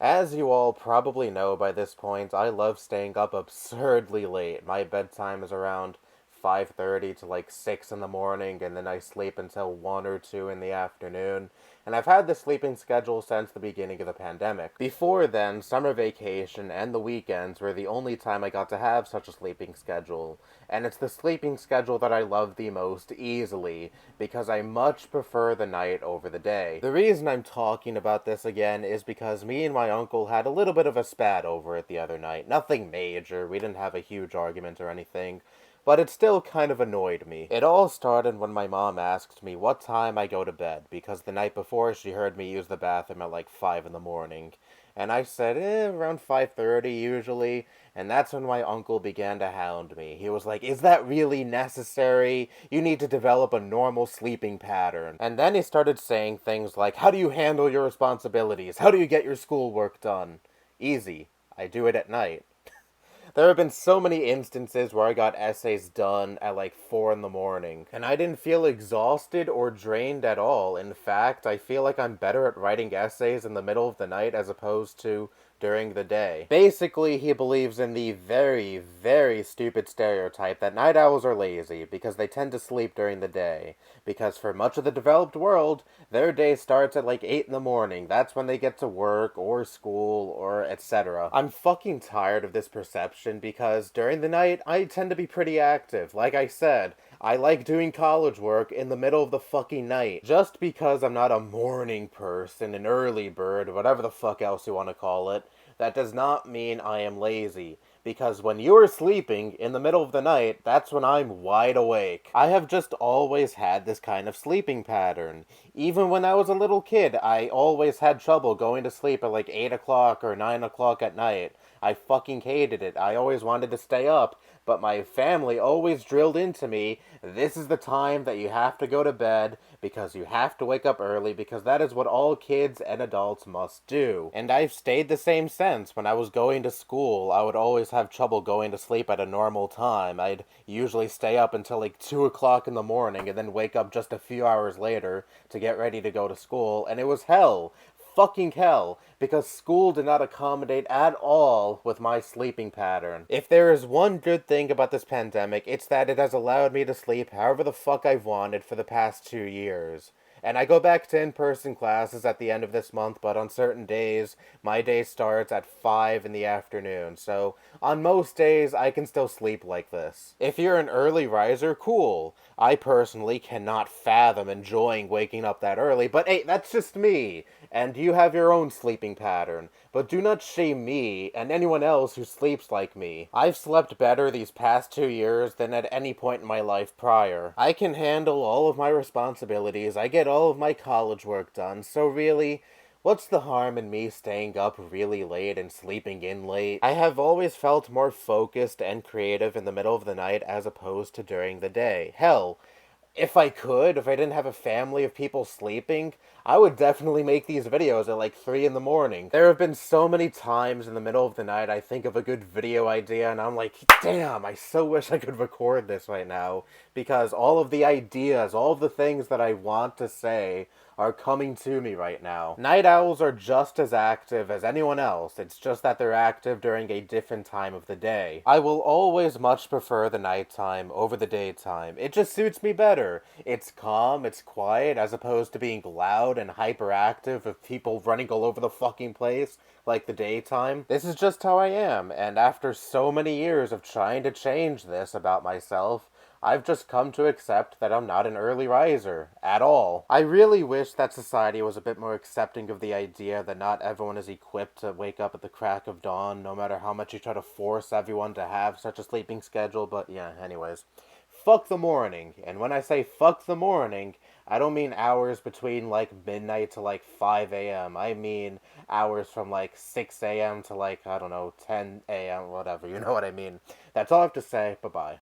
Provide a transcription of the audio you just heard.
As you all probably know by this point, I love staying up absurdly late. My bedtime is around 5:30 to like 6 in the morning, and then I sleep until 1 or 2 in the afternoon. And I've had this sleeping schedule since the beginning of the pandemic. Before then, summer vacation and the weekends were the only time I got to have such a sleeping schedule. And it's the sleeping schedule that I love the most easily, because I much prefer the night over the day. The reason I'm talking about this again is because me and my uncle had a little bit of a spat over it the other night. Nothing major, we didn't have a huge argument or anything, but it still kind of annoyed me. It all started when my mom asked me what time I go to bed, because the night before she heard me use the bathroom at like 5 in the morning. And I said, around 5:30 usually, and that's when my uncle began to hound me. He was like, is that really necessary? You need to develop a normal sleeping pattern. And then he started saying things like, how do you handle your responsibilities? How do you get your schoolwork done? Easy. I do it at night. There have been so many instances where I got essays done at like 4 in the morning, and I didn't feel exhausted or drained at all. In fact, I feel like I'm better at writing essays in the middle of the night as opposed to during the day. Basically, he believes in the very, very stupid stereotype that night owls are lazy because they tend to sleep during the day. Because for much of the developed world, their day starts at like 8 in the morning. That's when they get to work or school or etc. I'm fucking tired of this perception because during the night, I tend to be pretty active. Like I said, I like doing college work in the middle of the fucking night. Just because I'm not a morning person, an early bird, whatever the fuck else you want to call it, that does not mean I am lazy. Because when you're sleeping in the middle of the night, that's when I'm wide awake. I have just always had this kind of sleeping pattern. Even when I was a little kid, I always had trouble going to sleep at like 8 o'clock or 9 o'clock at night. I fucking hated it. I always wanted to stay up, but my family always drilled into me, this is the time that you have to go to bed because you have to wake up early because that is what all kids and adults must do. And I've stayed the same since. When I was going to school, I would always have trouble going to sleep at a normal time. I'd usually stay up until like 2 o'clock in the morning and then wake up just a few hours later to get ready to go to school, and it was hell. Fucking hell, because school did not accommodate at all with my sleeping pattern. If there is one good thing about this pandemic, it's that it has allowed me to sleep however the fuck I've wanted for the past 2 years. And I go back to in-person classes at the end of this month, but on certain days, my day starts at 5 in the afternoon. So, on most days, I can still sleep like this. If you're an early riser, cool. I personally cannot fathom enjoying waking up that early, but hey, that's just me. And you have your own sleeping pattern. But do not shame me and anyone else who sleeps like me. I've slept better these past 2 years than at any point in my life prior. I can handle all of my responsibilities. I get all of my college work done. So really, what's the harm in me staying up really late and sleeping in late? I have always felt more focused and creative in the middle of the night as opposed to during the day. Hell, if I could, if I didn't have a family of people sleeping, I would definitely make these videos at like 3 in the morning. There have been so many times in the middle of the night I think of a good video idea and I'm like, damn, I so wish I could record this right now. Because all of the ideas, all of the things that I want to say are coming to me right now. Night owls are just as active as anyone else, it's just that they're active during a different time of the day. I will always much prefer the nighttime over the daytime. It just suits me better. It's calm, it's quiet, as opposed to being loud and hyperactive with people running all over the fucking place like the daytime. This is just how I am, and after so many years of trying to change this about myself, I've just come to accept that I'm not an early riser, at all. I really wish that society was a bit more accepting of the idea that not everyone is equipped to wake up at the crack of dawn, no matter how much you try to force everyone to have such a sleeping schedule, but yeah, anyways. Fuck the morning, and when I say fuck the morning, I don't mean hours between like midnight to like 5 a.m. I mean hours from like 6 a.m. to like, I don't know, 10 a.m., whatever, you know what I mean. That's all I have to say, bye-bye.